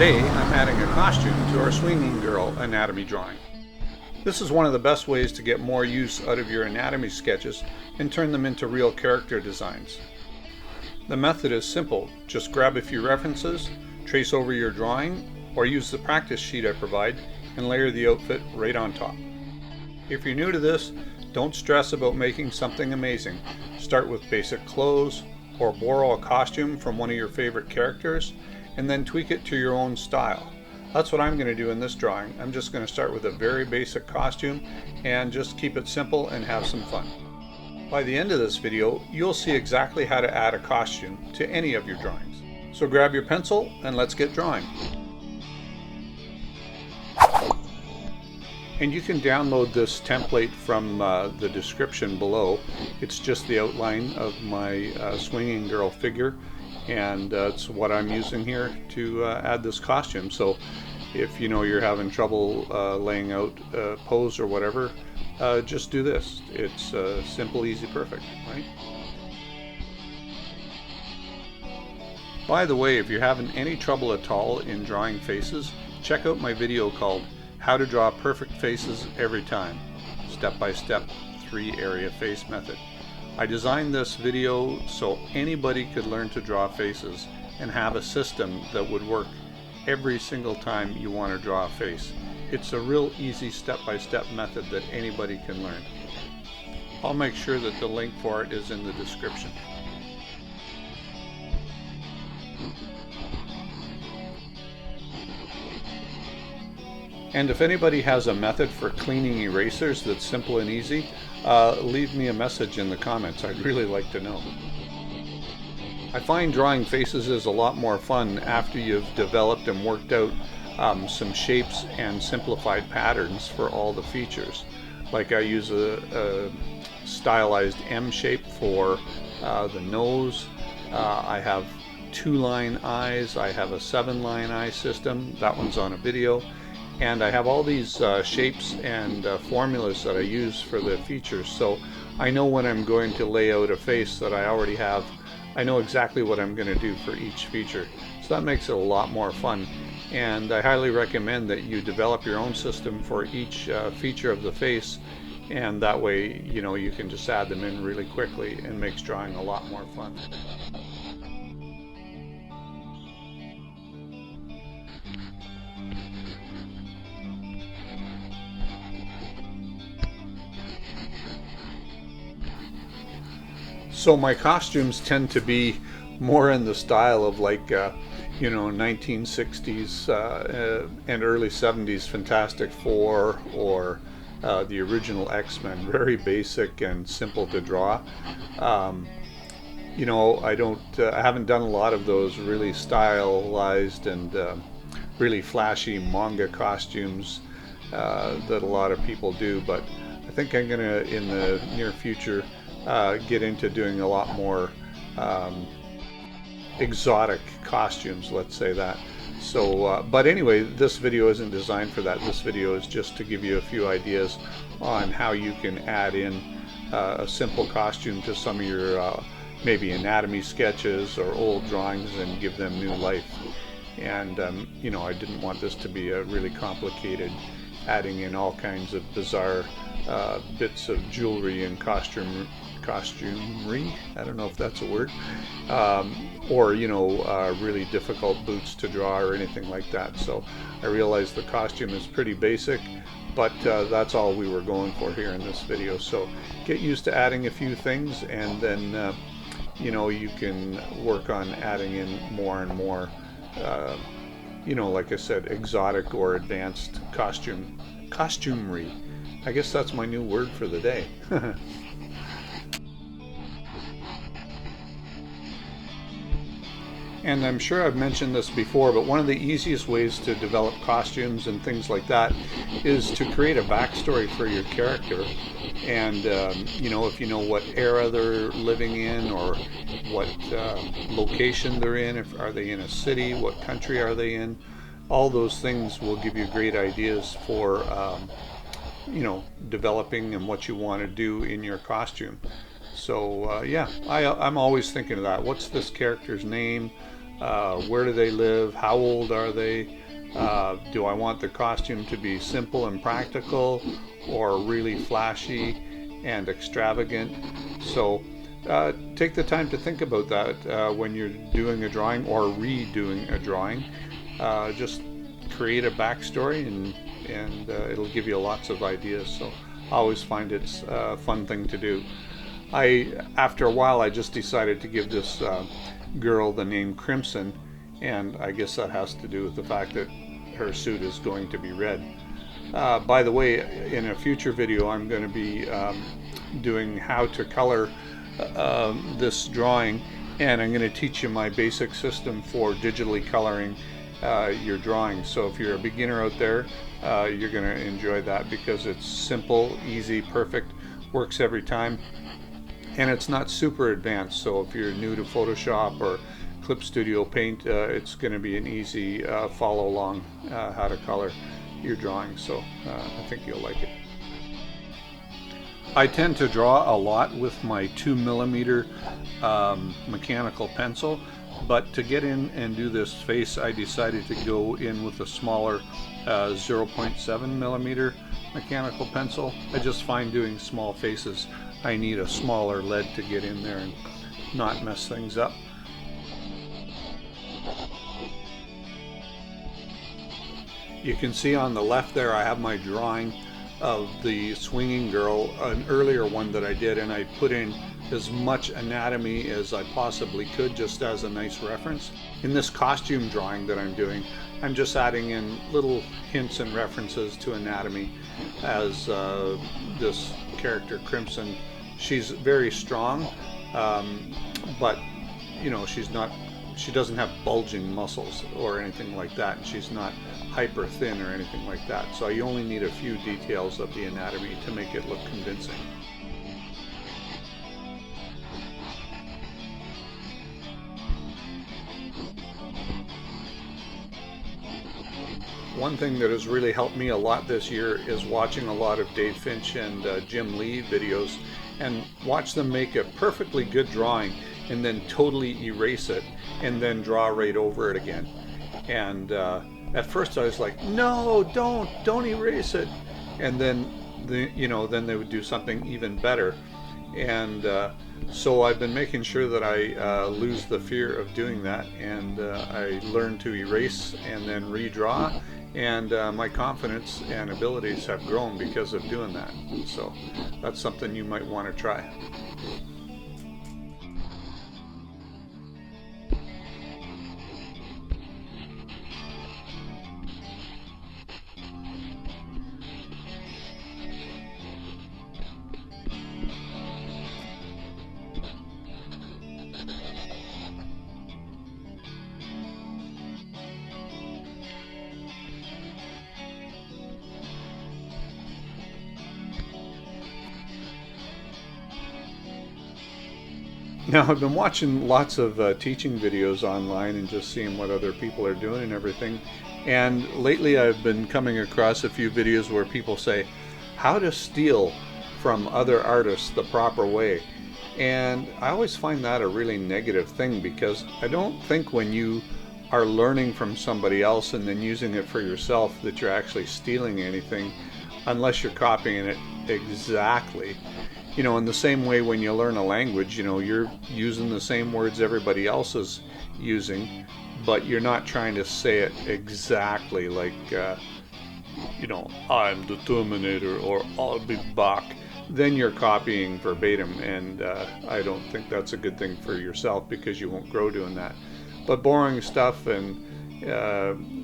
Today I'm adding a costume to our swinging girl anatomy drawing. This is one of the best ways to get more use out of your anatomy sketches and turn them into real character designs. The method is simple. Just grab a few references, trace over your drawing, or use the practice sheet I provide and layer the outfit right on top. If you're new to this, don't stress about making something amazing. Start with basic clothes or borrow a costume from one of your favorite characters and then tweak it to your own style. That's what I'm going to do in this drawing. I'm just going to start with a very basic costume and just keep it simple and have some fun. By the end of this video, you'll see exactly how to add a costume to any of your drawings. So grab your pencil and let's get drawing. And you can download this template from the description below. It's just the outline of my swinging girl figure, and it's what I'm using here to add this costume. So if you know you're having trouble laying out a pose or whatever, just do this. It's simple, easy, perfect, right? By the way, if you're having any trouble at all in drawing faces, check out my video called How to Draw Perfect Faces Every Time, Step-by-Step 3-Area Face Method. I designed this video so anybody could learn to draw faces and have a system that would work every single time you want to draw a face. It's a real easy step-by-step method that anybody can learn. I'll make sure that the link for it is in the description. And if anybody has a method for cleaning erasers that's simple and easy, leave me a message in the comments. I'd really like to know. I find drawing faces is a lot more fun after you've developed and worked out some shapes and simplified patterns for all the features. Like I use a stylized M shape for the nose. I have 2-line eyes. I have a 7-line eye system. That one's on a video. And I have all these shapes and formulas that I use for the features, so I know when I'm going to lay out a face that I already have, I know exactly what I'm going to do for each feature. So that makes it a lot more fun, and I highly recommend that you develop your own system for each feature of the face, and that way you can just add them in really quickly and makes drawing a lot more fun. So my costumes tend to be more in the style of like 1960s and early 70s Fantastic Four or the original X-Men. Very basic and simple to draw. I haven't done a lot of those really stylized and really flashy manga costumes that a lot of people do, but I think I'm gonna, in the near future, get into doing a lot more exotic costumes, let's say that. So but anyway, this video isn't designed for that. This video is just to give you a few ideas on how you can add in a simple costume to some of your maybe anatomy sketches or old drawings and give them new life. And I didn't want this to be a really complicated, adding in all kinds of bizarre bits of jewelry and costumery, I don't know if that's a word, or really difficult boots to draw or anything like that. So I realized the costume is pretty basic, but that's all we were going for here in this video. So get used to adding a few things, and then you can work on adding in more and more like I said, exotic or advanced costumery. I guess that's my new word for the day. And I'm sure I've mentioned this before, but one of the easiest ways to develop costumes and things like that is to create a backstory for your character. And if you know what era they're living in, or what location they're in, are they in a city, what country are they in, all those things will give you great ideas for developing and what you want to do in your costume. So yeah, I'm always thinking of that. What's this character's name? Where do they live? How old are they? Do I want the costume to be simple and practical, or really flashy and extravagant? So take the time to think about that when you're doing a drawing or redoing a drawing. Just create a backstory, and it'll give you lots of ideas. So I always find it's a fun thing to do. After a while, I just decided to give this girl the name Crimson, and I guess that has to do with the fact that her suit is going to be red. By the way, in a future video, I'm going to be doing how to color this drawing, and I'm going to teach you my basic system for digitally coloring your drawing. So if you're a beginner out there, you're going to enjoy that, because it's simple, easy, perfect, works every time, and it's not super advanced. So if you're new to Photoshop or Clip Studio Paint, it's going to be an easy follow along how to color your drawing. So I think you'll like it. I tend to draw a lot with my 2mm mechanical pencil, but to get in and do this face, I decided to go in with a smaller 0.7mm mechanical pencil. I just find doing small faces, I need a smaller lead to get in there and not mess things up. You can see on the left there I have my drawing of the swinging girl, an earlier one that I did, and I put in as much anatomy as I possibly could just as a nice reference. In this costume drawing that I'm doing, I'm just adding in little hints and references to anatomy, as this character Crimson, she's very strong, but you know, she doesn't have bulging muscles or anything like that, and she's not hyper thin or anything like that. So you only need a few details of the anatomy to make it look convincing. One thing that has really helped me a lot this year is watching a lot of Dave Finch and Jim Lee videos, and watch them make a perfectly good drawing and then totally erase it and then draw right over it again. And at first I was like, no, don't erase it. And then then they would do something even better. And so I've been making sure that I lose the fear of doing that, and I learn to erase and then redraw, and my confidence and abilities have grown because of doing that. So that's something you might want to try. Now, I've been watching lots of teaching videos online and just seeing what other people are doing and everything. And lately I've been coming across a few videos where people say how to steal from other artists the proper way. And I always find that a really negative thing, because I don't think when you are learning from somebody else and then using it for yourself that you're actually stealing anything, unless you're copying it exactly. You know, in the same way when you learn a language, you know, you're using the same words everybody else is using, but you're not trying to say it exactly like, you know, I'm the Terminator or I'll be back. Then you're copying verbatim, and I don't think that's a good thing for yourself, because you won't grow doing that. But borrowing stuff and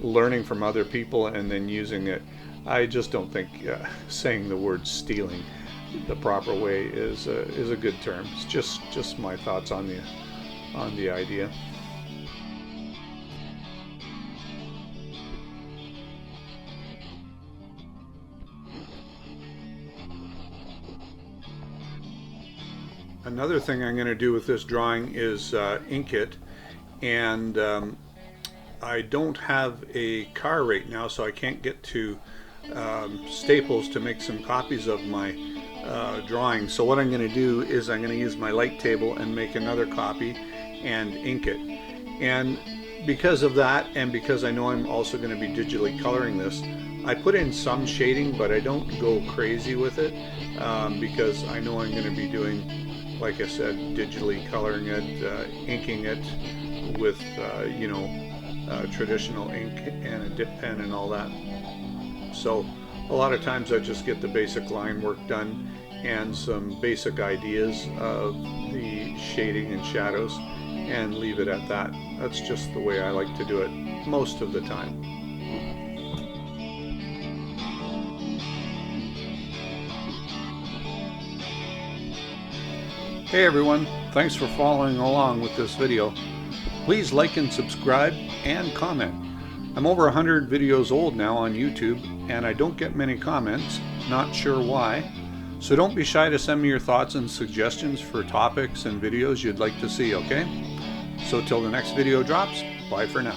learning from other people and then using it, I just don't think saying the word stealing the proper way is a good term. It's just my thoughts on the idea. Another thing I'm going to do with this drawing is ink it, and I don't have a car right now, so I can't get to Staples to make some copies of my drawing. So what I'm going to do is I'm going to use my light table and make another copy and ink it. And because of that, and because I know I'm also going to be digitally coloring this, I put in some shading, but I don't go crazy with it, because I know I'm going to be doing, like I said, digitally coloring it, inking it with you know, traditional ink and a dip pen and all that. So a lot of times I just get the basic line work done and some basic ideas of the shading and shadows and leave it at that. That's just the way I like to do it most of the time. Hey everyone, thanks for following along with this video. Please like and subscribe and comment. I'm over 100 videos old now on YouTube and I don't get many comments, not sure why. So don't be shy to send me your thoughts and suggestions for topics and videos you'd like to see, okay? So till the next video drops, bye for now.